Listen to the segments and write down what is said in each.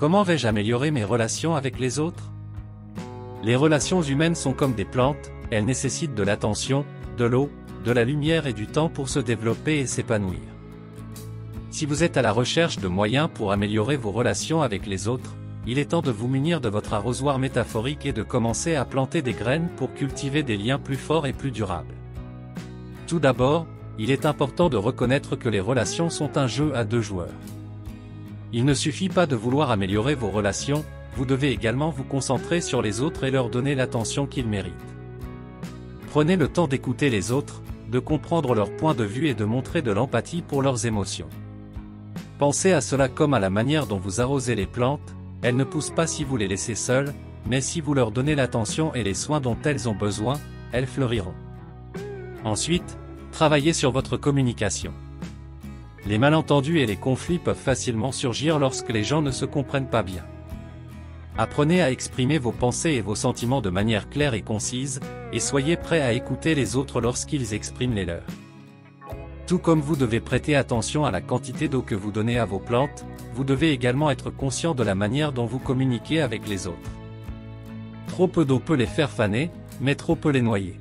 Comment vais-je améliorer mes relations avec les autres? Les relations humaines sont comme des plantes, elles nécessitent de l'attention, de l'eau, de la lumière et du temps pour se développer et s'épanouir. Si vous êtes à la recherche de moyens pour améliorer vos relations avec les autres, il est temps de vous munir de votre arrosoir métaphorique et de commencer à planter des graines pour cultiver des liens plus forts et plus durables. Tout d'abord, il est important de reconnaître que les relations sont un jeu à 2 joueurs. Il ne suffit pas de vouloir améliorer vos relations, vous devez également vous concentrer sur les autres et leur donner l'attention qu'ils méritent. Prenez le temps d'écouter les autres, de comprendre leur point de vue et de montrer de l'empathie pour leurs émotions. Pensez à cela comme à la manière dont vous arrosez les plantes, elles ne poussent pas si vous les laissez seules, mais si vous leur donnez l'attention et les soins dont elles ont besoin, elles fleuriront. Ensuite, travaillez sur votre communication. Les malentendus et les conflits peuvent facilement surgir lorsque les gens ne se comprennent pas bien. Apprenez à exprimer vos pensées et vos sentiments de manière claire et concise, et soyez prêt à écouter les autres lorsqu'ils expriment les leurs. Tout comme vous devez prêter attention à la quantité d'eau que vous donnez à vos plantes, vous devez également être conscient de la manière dont vous communiquez avec les autres. Trop peu d'eau peut les faire faner, mais trop peut les noyer.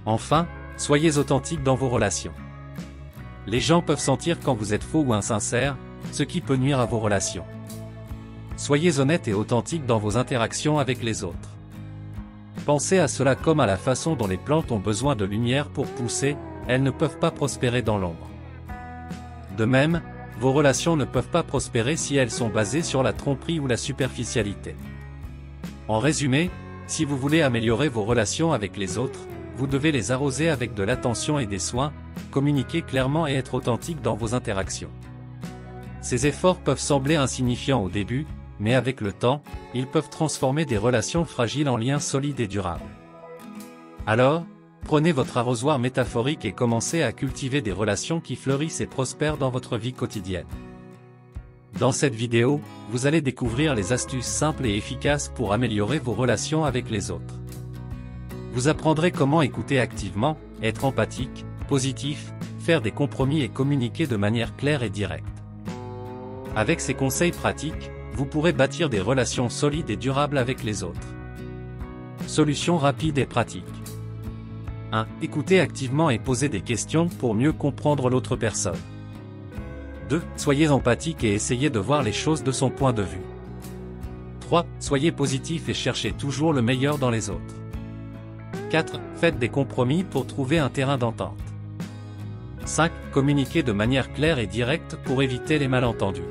Enfin, soyez authentique dans vos relations. Les gens peuvent sentir quand vous êtes faux ou insincère, ce qui peut nuire à vos relations. Soyez honnête et authentique dans vos interactions avec les autres. Pensez à cela comme à la façon dont les plantes ont besoin de lumière pour pousser, elles ne peuvent pas prospérer dans l'ombre. De même, vos relations ne peuvent pas prospérer si elles sont basées sur la tromperie ou la superficialité. En résumé, si vous voulez améliorer vos relations avec les autres, vous devez les arroser avec de l'attention et des soins, communiquer clairement et être authentique dans vos interactions. Ces efforts peuvent sembler insignifiants au début, mais avec le temps, ils peuvent transformer des relations fragiles en liens solides et durables. Alors, prenez votre arrosoir métaphorique et commencez à cultiver des relations qui fleurissent et prospèrent dans votre vie quotidienne. Dans cette vidéo, vous allez découvrir les astuces simples et efficaces pour améliorer vos relations avec les autres. Vous apprendrez comment écouter activement, être empathique, positif, faire des compromis et communiquer de manière claire et directe. Avec ces conseils pratiques, vous pourrez bâtir des relations solides et durables avec les autres. Solutions rapides et pratiques. 1. Écoutez activement et posez des questions pour mieux comprendre l'autre personne. 2. Soyez empathique et essayez de voir les choses de son point de vue. 3. Soyez positif et cherchez toujours le meilleur dans les autres. 4. Faites des compromis pour trouver un terrain d'entente. 5. Communiquez de manière claire et directe pour éviter les malentendus.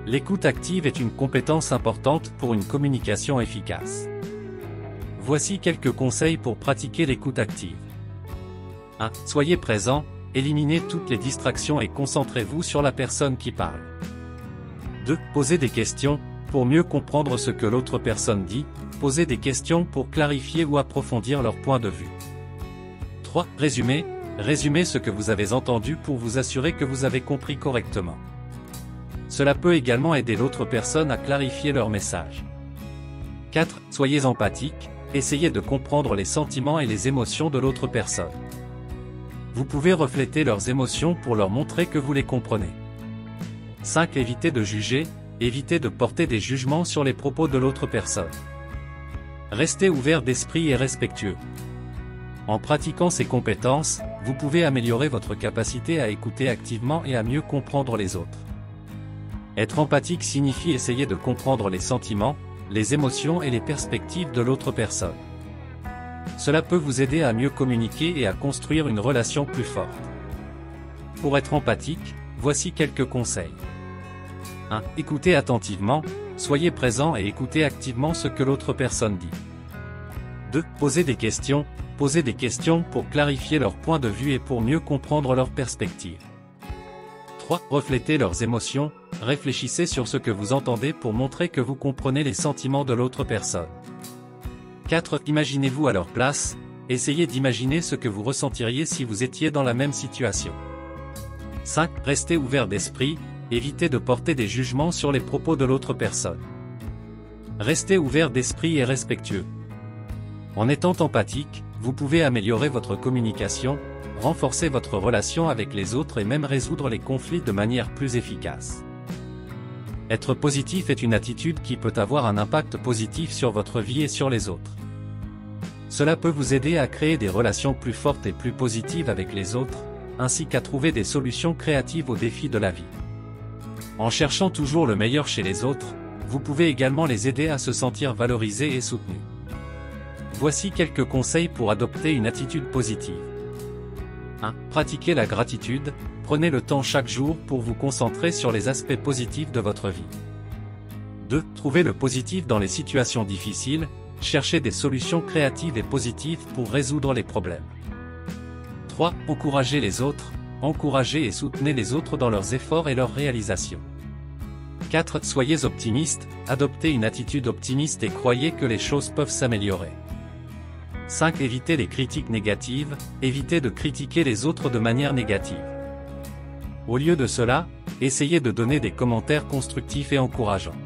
L'écoute active est une compétence importante pour une communication efficace. Voici quelques conseils pour pratiquer l'écoute active. 1. Soyez présent, éliminez toutes les distractions et concentrez-vous sur la personne qui parle. 2. Posez des questions, pour mieux comprendre ce que l'autre personne dit, posez des questions pour clarifier ou approfondir leur point de vue. 3. Résumez ce que vous avez entendu pour vous assurer que vous avez compris correctement. Cela peut également aider l'autre personne à clarifier leur message. 4. Soyez empathique, essayez de comprendre les sentiments et les émotions de l'autre personne. Vous pouvez refléter leurs émotions pour leur montrer que vous les comprenez. 5. Évitez de juger, évitez de porter des jugements sur les propos de l'autre personne. Restez ouvert d'esprit et respectueux. En pratiquant ces compétences, vous pouvez améliorer votre capacité à écouter activement et à mieux comprendre les autres. Être empathique signifie essayer de comprendre les sentiments, les émotions et les perspectives de l'autre personne. Cela peut vous aider à mieux communiquer et à construire une relation plus forte. Pour être empathique, voici quelques conseils. 1. Écoutez attentivement, soyez présent et écoutez activement ce que l'autre personne dit. 2. Posez des questions pour clarifier leur point de vue et pour mieux comprendre leur perspective. 3. Reflétez leurs émotions, réfléchissez sur ce que vous entendez pour montrer que vous comprenez les sentiments de l'autre personne. 4. Imaginez-vous à leur place, essayez d'imaginer ce que vous ressentiriez si vous étiez dans la même situation. 5. Restez ouvert d'esprit, évitez de porter des jugements sur les propos de l'autre personne. Restez ouvert d'esprit et respectueux. En étant empathique, vous pouvez améliorer votre communication, renforcer votre relation avec les autres et même résoudre les conflits de manière plus efficace. Être positif est une attitude qui peut avoir un impact positif sur votre vie et sur les autres. Cela peut vous aider à créer des relations plus fortes et plus positives avec les autres, ainsi qu'à trouver des solutions créatives aux défis de la vie. En cherchant toujours le meilleur chez les autres, vous pouvez également les aider à se sentir valorisés et soutenus. Voici quelques conseils pour adopter une attitude positive. 1. Pratiquez la gratitude, prenez le temps chaque jour pour vous concentrer sur les aspects positifs de votre vie. 2. Trouvez le positif dans les situations difficiles, cherchez des solutions créatives et positives pour résoudre les problèmes. 3. Encouragez les autres, encouragez et soutenez les autres dans leurs efforts et leurs réalisations. 4. Soyez optimiste, adoptez une attitude optimiste et croyez que les choses peuvent s'améliorer. 5. Évitez les critiques négatives, évitez de critiquer les autres de manière négative. Au lieu de cela, essayez de donner des commentaires constructifs et encourageants.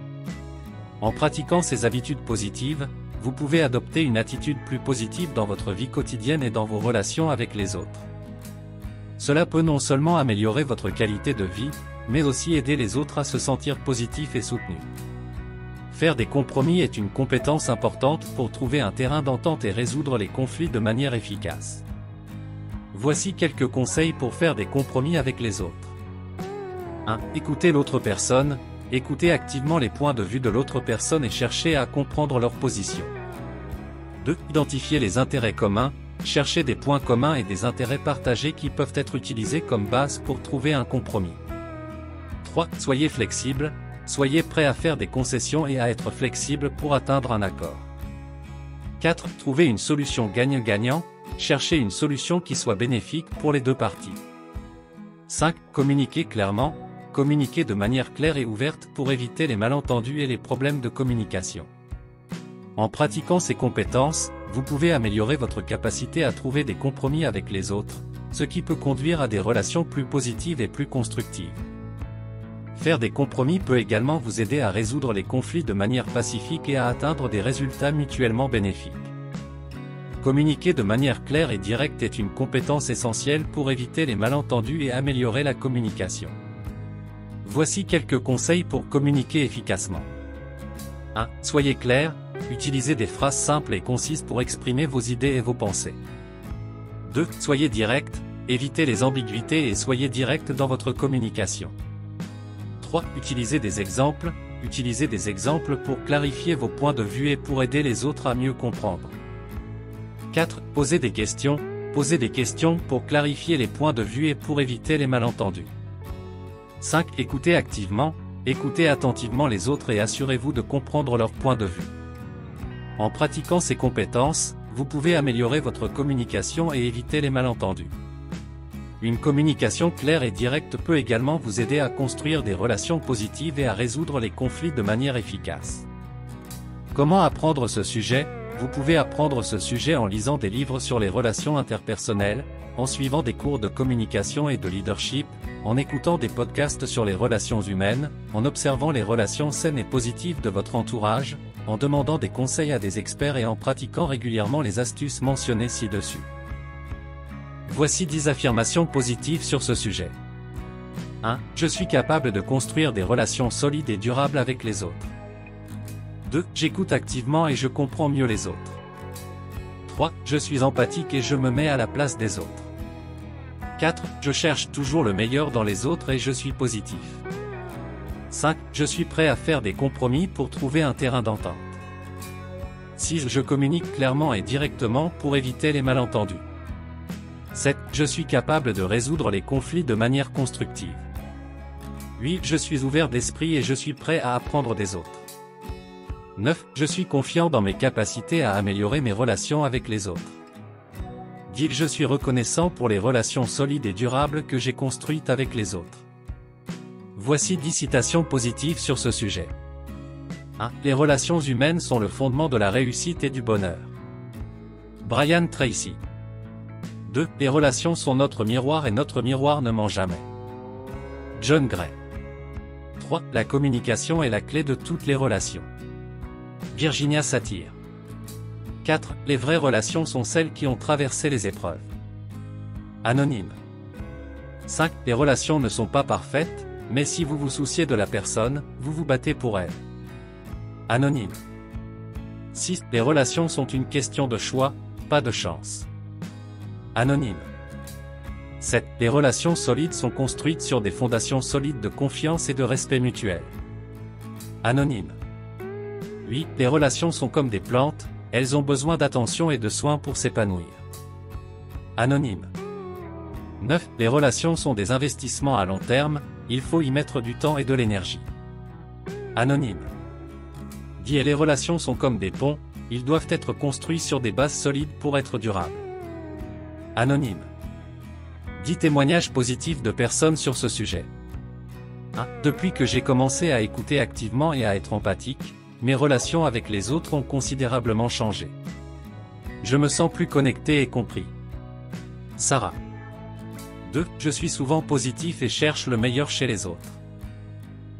En pratiquant ces habitudes positives, vous pouvez adopter une attitude plus positive dans votre vie quotidienne et dans vos relations avec les autres. Cela peut non seulement améliorer votre qualité de vie, mais aussi aider les autres à se sentir positifs et soutenus. Faire des compromis est une compétence importante pour trouver un terrain d'entente et résoudre les conflits de manière efficace. Voici quelques conseils pour faire des compromis avec les autres. 1. Écoutez l'autre personne, écoutez activement les points de vue de l'autre personne et cherchez à comprendre leur position. 2. Identifiez les intérêts communs, cherchez des points communs et des intérêts partagés qui peuvent être utilisés comme base pour trouver un compromis. 3. Soyez flexible, soyez prêt à faire des concessions et à être flexible pour atteindre un accord. 4. Trouvez une solution gagnant-gagnant, cherchez une solution qui soit bénéfique pour les deux parties. 5. Communiquez clairement, communiquez de manière claire et ouverte pour éviter les malentendus et les problèmes de communication. En pratiquant ces compétences, vous pouvez améliorer votre capacité à trouver des compromis avec les autres, ce qui peut conduire à des relations plus positives et plus constructives. Faire des compromis peut également vous aider à résoudre les conflits de manière pacifique et à atteindre des résultats mutuellement bénéfiques. Communiquer de manière claire et directe est une compétence essentielle pour éviter les malentendus et améliorer la communication. Voici quelques conseils pour communiquer efficacement. 1. Soyez clair, utilisez des phrases simples et concises pour exprimer vos idées et vos pensées. 2. Soyez direct, évitez les ambiguïtés et soyez direct dans votre communication. 3. Utilisez des exemples pour clarifier vos points de vue et pour aider les autres à mieux comprendre. 4. Posez des questions pour clarifier les points de vue et pour éviter les malentendus. 5. Écoutez activement, écoutez attentivement les autres et assurez-vous de comprendre leur point de vue. En pratiquant ces compétences, vous pouvez améliorer votre communication et éviter les malentendus. Une communication claire et directe peut également vous aider à construire des relations positives et à résoudre les conflits de manière efficace. Comment apprendre ce sujet? Vous pouvez apprendre ce sujet en lisant des livres sur les relations interpersonnelles, en suivant des cours de communication et de leadership, en écoutant des podcasts sur les relations humaines, en observant les relations saines et positives de votre entourage, en demandant des conseils à des experts et en pratiquant régulièrement les astuces mentionnées ci-dessus. Voici 10 affirmations positives sur ce sujet. 1. Je suis capable de construire des relations solides et durables avec les autres. 2. J'écoute activement et je comprends mieux les autres. 3. Je suis empathique et je me mets à la place des autres. 4. Je cherche toujours le meilleur dans les autres et je suis positif. 5. Je suis prêt à faire des compromis pour trouver un terrain d'entente. 6. Je communique clairement et directement pour éviter les malentendus. 7. Je suis capable de résoudre les conflits de manière constructive. 8. Je suis ouvert d'esprit et je suis prêt à apprendre des autres. 9. Je suis confiant dans mes capacités à améliorer mes relations avec les autres. 10. Je suis reconnaissant pour les relations solides et durables que j'ai construites avec les autres. Voici 10 citations positives sur ce sujet. 1. Les relations humaines sont le fondement de la réussite et du bonheur. Brian Tracy. 2. Les relations sont notre miroir et notre miroir ne ment jamais. John Gray. 3. La communication est la clé de toutes les relations. Virginia Satir. 4. Les vraies relations sont celles qui ont traversé les épreuves. Anonyme. 5. Les relations ne sont pas parfaites, mais si vous vous souciez de la personne, vous vous battez pour elle. Anonyme. 6. Les relations sont une question de choix, pas de chance. Anonyme. 7. Les relations solides sont construites sur des fondations solides de confiance et de respect mutuel. Anonyme. 8. Les relations sont comme des plantes, elles ont besoin d'attention et de soins pour s'épanouir. Anonyme. 9. Les relations sont des investissements à long terme, il faut y mettre du temps et de l'énergie. Anonyme. 10. Les relations sont comme des ponts, ils doivent être construits sur des bases solides pour être durables. Anonyme. 10 témoignages positifs de personnes sur ce sujet. 1. Depuis que j'ai commencé à écouter activement et à être empathique, mes relations avec les autres ont considérablement changé. Je me sens plus connecté et compris. Sarah. 2. Je suis souvent positif et cherche le meilleur chez les autres.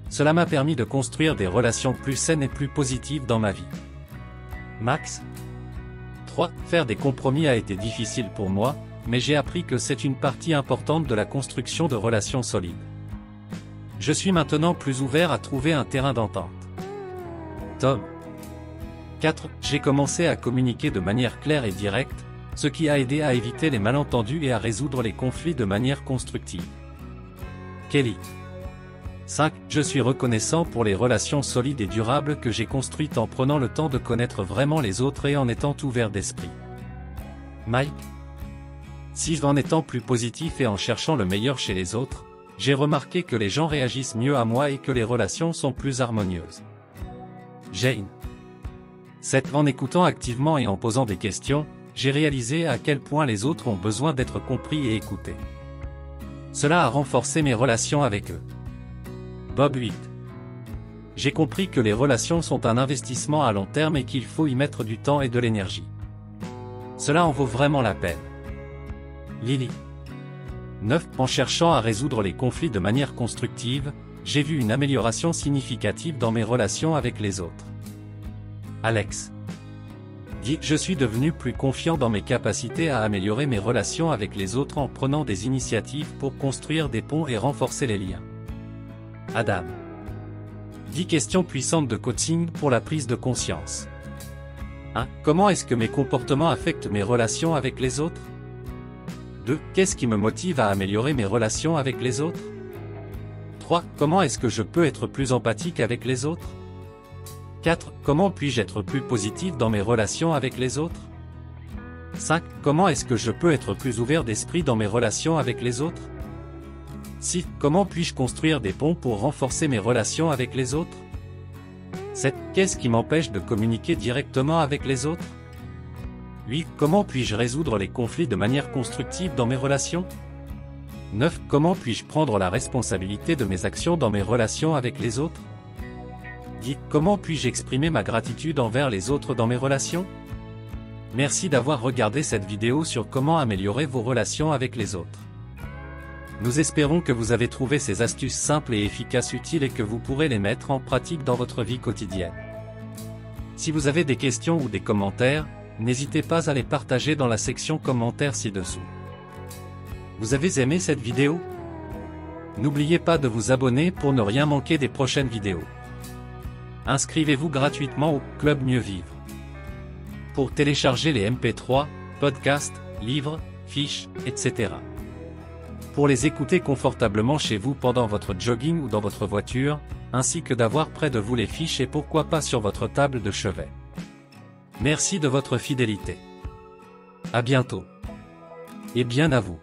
Cela m'a permis de construire des relations plus saines et plus positives dans ma vie. Max. 3. Faire des compromis a été difficile pour moi, mais j'ai appris que c'est une partie importante de la construction de relations solides. Je suis maintenant plus ouvert à trouver un terrain d'entente. Tom. 4. J'ai commencé à communiquer de manière claire et directe, ce qui a aidé à éviter les malentendus et à résoudre les conflits de manière constructive. Kelly. 5. Je suis reconnaissant pour les relations solides et durables que j'ai construites en prenant le temps de connaître vraiment les autres et en étant ouvert d'esprit. Mike. 6. En étant plus positif et en cherchant le meilleur chez les autres, j'ai remarqué que les gens réagissent mieux à moi et que les relations sont plus harmonieuses. Jane. 7. En écoutant activement et en posant des questions, j'ai réalisé à quel point les autres ont besoin d'être compris et écoutés. Cela a renforcé mes relations avec eux. Bob 8. J'ai compris que les relations sont un investissement à long terme et qu'il faut y mettre du temps et de l'énergie. Cela en vaut vraiment la peine. Lily. 9. En cherchant à résoudre les conflits de manière constructive, j'ai vu une amélioration significative dans mes relations avec les autres. Alex. 10. Je suis devenu plus confiant dans mes capacités à améliorer mes relations avec les autres en prenant des initiatives pour construire des ponts et renforcer les liens. Adam. 10 questions puissantes de coaching pour la prise de conscience. 1. Comment est-ce que mes comportements affectent mes relations avec les autres? 2. Qu'est-ce qui me motive à améliorer mes relations avec les autres? 3. Comment est-ce que je peux être plus empathique avec les autres? 4. Comment puis-je être plus positif dans mes relations avec les autres? 5. Comment est-ce que je peux être plus ouvert d'esprit dans mes relations avec les autres? 6. Comment puis-je construire des ponts pour renforcer mes relations avec les autres? 7. Qu'est-ce qui m'empêche de communiquer directement avec les autres? 8. Comment puis-je résoudre les conflits de manière constructive dans mes relations? 9. Comment puis-je prendre la responsabilité de mes actions dans mes relations avec les autres? 10. Comment puis-je exprimer ma gratitude envers les autres dans mes relations? Merci d'avoir regardé cette vidéo sur comment améliorer vos relations avec les autres. Nous espérons que vous avez trouvé ces astuces simples et efficaces utiles et que vous pourrez les mettre en pratique dans votre vie quotidienne. Si vous avez des questions ou des commentaires, n'hésitez pas à les partager dans la section commentaires ci-dessous. Vous avez aimé cette vidéo? N'oubliez pas de vous abonner pour ne rien manquer des prochaines vidéos. Inscrivez-vous gratuitement au Club Mieux Vivre. Pour télécharger les MP3, podcasts, livres, fiches, etc. Pour les écouter confortablement chez vous pendant votre jogging ou dans votre voiture, ainsi que d'avoir près de vous les fiches et pourquoi pas sur votre table de chevet. Merci de votre fidélité. À bientôt. Et bien à vous.